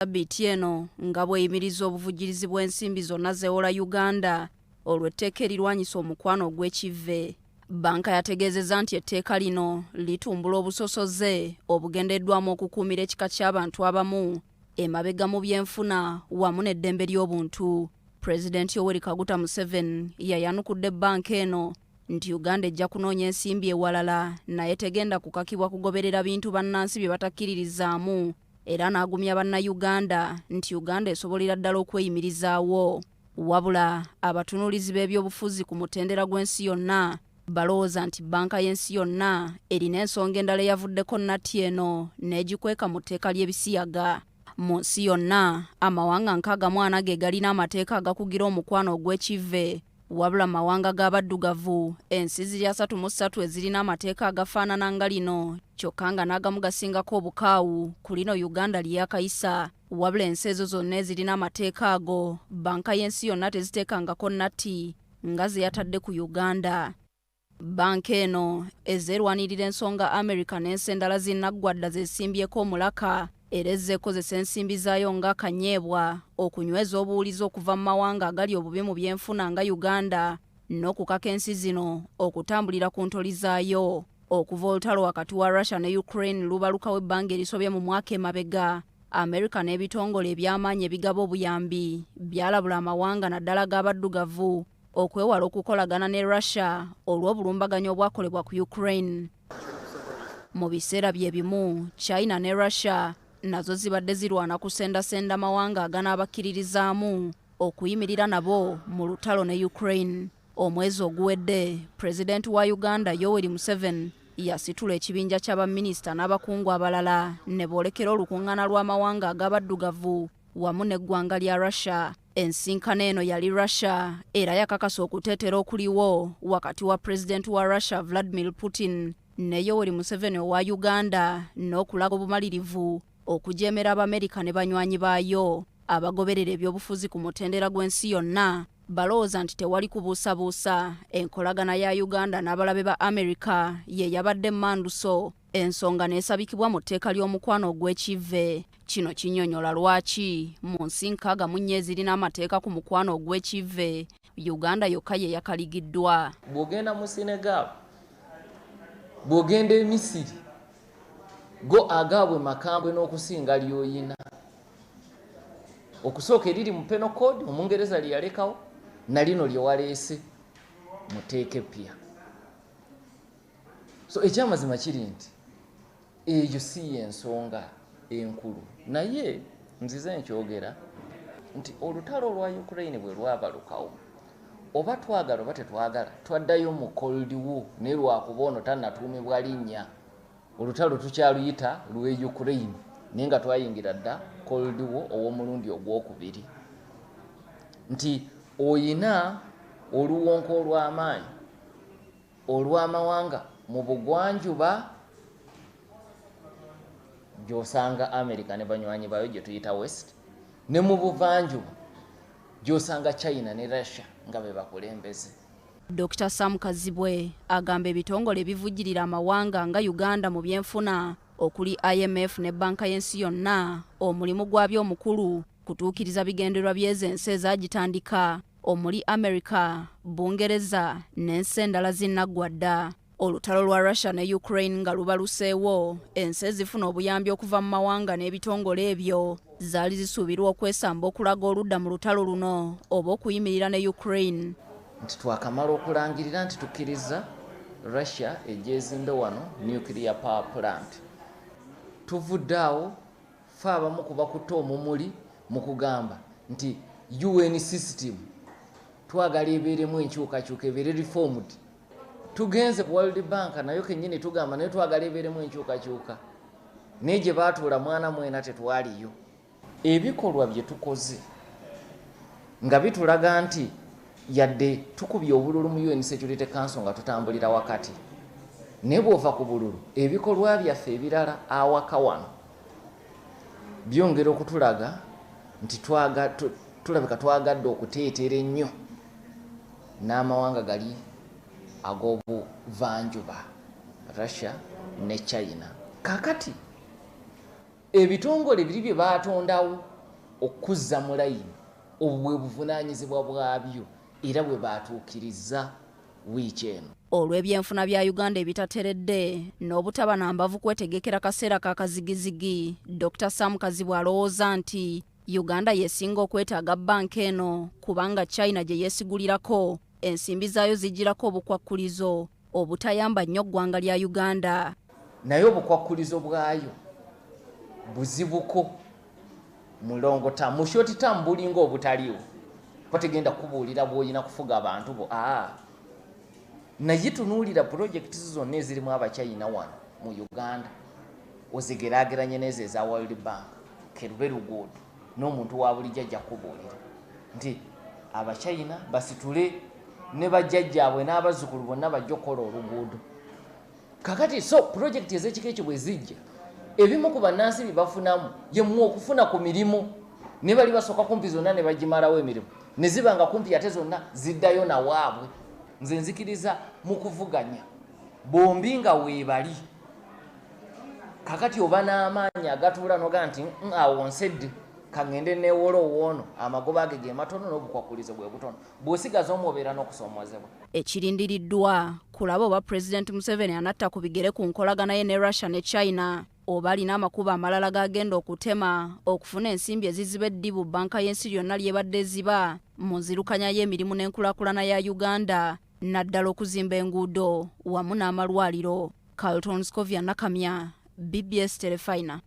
Sabbiiti eno nga bweyimiriza obuvujjirizi bw'ensimbi zonna zeewola Uganda olw'etteeka erirwanyisa omukwano ogw'ekivve. Banka yategeezezza nti etteeka lino litumbula obusosoze obugendeddwamu okukuumira ekika ky'abantu abamu emabega mu byenfuna wamu n'eddembe ly'obuntu. Pulezidenti Yoweri Kaguta Museveni yayanukudde banka eno nti Uganda ejja kunoonya ensimbi ewalala naye tegenda kukakibwa kugoberera bintu bannansi bye batakkiririzaamu, era n'agumya bannayuganda nti Uganda esobolera ddala okweyimirizaawo. Wabula abatunuulizi b'ebyobufuzi ku mutendera gw'ensi yonna balowooza nti banka y'ensi yonna erina ensonga endala eyavuddeko nnatti eno n'egikweka mu tteeka ly'ebisiyaga. Mu nsi yonna amawanga 64 ge galina amateeka agakugira omukwano ogw'ekivve, wabula amawanga g'abaddugavu ensi ziri 33 ezirina amateeka agafaanana nga lino, kyokka nga n'agamu gasingako obukaawu ku lino Uganda lyakayisa. Wabula ensi ezo zonna ezirina amateeka ago banka y'ensi yonna teziteekangako nnatti nga ze yatadde ku Uganda. Banka eno ezerwanirira ensonga America n'ensi endala zinnaggwadda zeesimbyeko omulaka era ezze kozesa ensimbi zaayo nga kanyeebwa okunyweza obuwulizi okuva mu mawanga agali obubi mu byenfuna nga Uganda n'okukaka ensi zino okutambulira ku ntoli zaayo. Okuva olutalo wakati wa Russia ne Ukraine lubalukawo ebbanga erisobye mu mwaka emabega, America n'ebitongole eby'amaanyi ebigaba obuyambi byalabula amawanga naddala g'abaddugavu okwewala okukolagana ne Russia olw'obulumbaganyi obwakolebwa ku Ukraine. Mu biseera bye bimu China ne Russia nazo zibadde zirwana kusendasenda amawanga aganaabakkiririzaamu okuyimirira nabo mu lutalo ne Ukraine. Omwezi oguwedde Pulezidenti wa Uganda Yoweri Museveni yasitula ekibinja ky'abaminisita n'abakungu abalala ne boolekera olukuŋŋaana lw'amawanga ag'abaddugavu wamu n'eggwanga lya Russia. Ensinkano eno yali Russia era yakakasa okuteetera okuliwo wakati wa Pulezidenti wa Russia Vladimir Putin ne Yoweri Museveni owa Uganda n'okulaga obumalirivu okujeemera Abamerika ne banywanyi baayo. Abagoberera ebyobufuzi ku mutendera gw'ensi yonna balowooza nti tewali kubuusabuusa, enkolagana ya Uganda n'abalabe ba Amerika ye yabadde mmanduso, ensonga n'esabikibwa mu tteeka ly'omukwano ogw'ekivve. Kino kinnyonnyola lwaki mu nsi 64 ezirina amateeka ku mukwano ogw'ekivve Uganda yokka ye yakaligiddwa. Bw'ogenda mu Senegal, bw'ogenda e Misiri, go agaabwe makambwe n'okusinga ly'oyina. Okusooka eriri mu penal code Omungereza lye yalekawo na lino lye waleese mu tteeka eppya. So ekyamazima kiri nti eyo si y'ensonga enkulu, naye nzize nkyogera nti olutalo lwa Ukraine bwe lwabalukawo, oba twagala oba tetwagala twaddayo mu Cold War naye lwakuba ono tannatuumibwa linnya. Olutalo tukyaluyita lw'e Ukraine naye nga twayingira dda Cold War ow'omulundi ogwokubiri. Nti oyina oluwonko olw'amaanyi olw'amawanga mu bugwanjuba gy'osanga America ne banywanyi baayo gye tuyita West, ne mu buvanjuba gy'osanga China ne Russia nga be bakulembeze. Dr. Sam Kazibwe agamba ebitongole ebivujjirira amawanga nga Uganda mu byenfuna okuli IMF ne banka y'ensi yonna omulimu gwabyo omukulu kutuukiriza bigendererwa by'ezo ensi ezagitandika omuli America, Bungereza n'ensi endala zinnaggwadda. Olutalo lwa Russia ne Ukraine nga lubaluseewo, ensi ezifuna obuyambi okuva mu mawanga n'ebitongole ebyo zaali zisuubirwa okwesamba okulaga oludda mu lutalo luno oba okuyimirira ne Ukraine. Nti twakamala okulangirira nti tukkiriza Russia egyezimbe wano nuclear power plant, tuvudde awo fe abamu ku bakutte omumuli mu kugamba nti UN system twagala ebeeremu enkyukakyuka, ebeere reformed. Tugenze ku World Bank nayo kennyini tugamba naye twagala ebeeremu enkyukakyuka, naye gye baatuula mwana mwena tetwaliyo. Ebikolwa bye tukoze nga bitulaga nti yadde tukubye obululu mu UN Security Council nga tutambulira wakati, naye bw'ova ku bululu ebikolwa byaffe ebirala awaka wano byongera okutulaga nti tulabika twagadde okuteetera ennyo n'amawanga gali ag'obuvanjuba Russia ne China. Kakati ebitongole biri bye batondawo okuzza mu layini obwe buvunaanyizibwa bwabyo era bwe baatuukiriza wiiki eno. Olw'ebyenfuna bya Uganda ebitateredde n'obutaba na mbavu kwetegekera kaseera k'akazigizigi, Dr. Sam Kazibwe alowooza nti Uganda yeesinga okwetaaga banka eno kubanga China gye yeesigulirako ensimbi zaayo zijjirako obukwakkulizo obutayamba nnyo ggwanga lya Uganda. Naye obukwakkulizo bwayo buzibuko mulongota mushoti tambulinga obutaliwo bategenda kubuulira bw'olina kufuga abantu bo. Naye tunuulira pulojekiti zonna ezirimu abachina wano mu Uganda ozigeraageranye n'ezo eza World Bank kerube luguudo n'omuntu wa bulijjo ajja kubuulira nti abachina basitule ne bajjajjaabwe n'abazzukulu bonna bajja okukola oluguudo. Kakati so pulojekiti ez'ekika ekyo bwe zijja ebimu ku bannansi bye bafunamu yemu okufuna ku mirimu ne bali basooka kumpi zonna ne bagimalawo emirimu ne ziba nga kumpi ate zonna ziddayo na waabwe. Nze nzikiriza mu kuvuganya bombi nga weebali kakati oba n'amaanyi agatuula noga nti awo nsedde kangende neewola owoono amagoba age ge matono n'obukwakkulizo bwe butono bw'osigaza omwobeera n'okusoomozebwa. Ekirindiriddwa kulaba oba Pulezidenti Museveni anatta ku bigere ku nkolagana ye ne Russia ne China oba alina amakubo amalala g'agenda okutema okufuna ensimbi eziziba eddibu banka y'ensi yonna lyebadde eziba mu nzirukanya y'emirimu n'enkulaakulana ya Uganda naddala okuzimba enguudo wamu n'amalwaliro. Carlton Scovia Nakamya, BBS Telefina.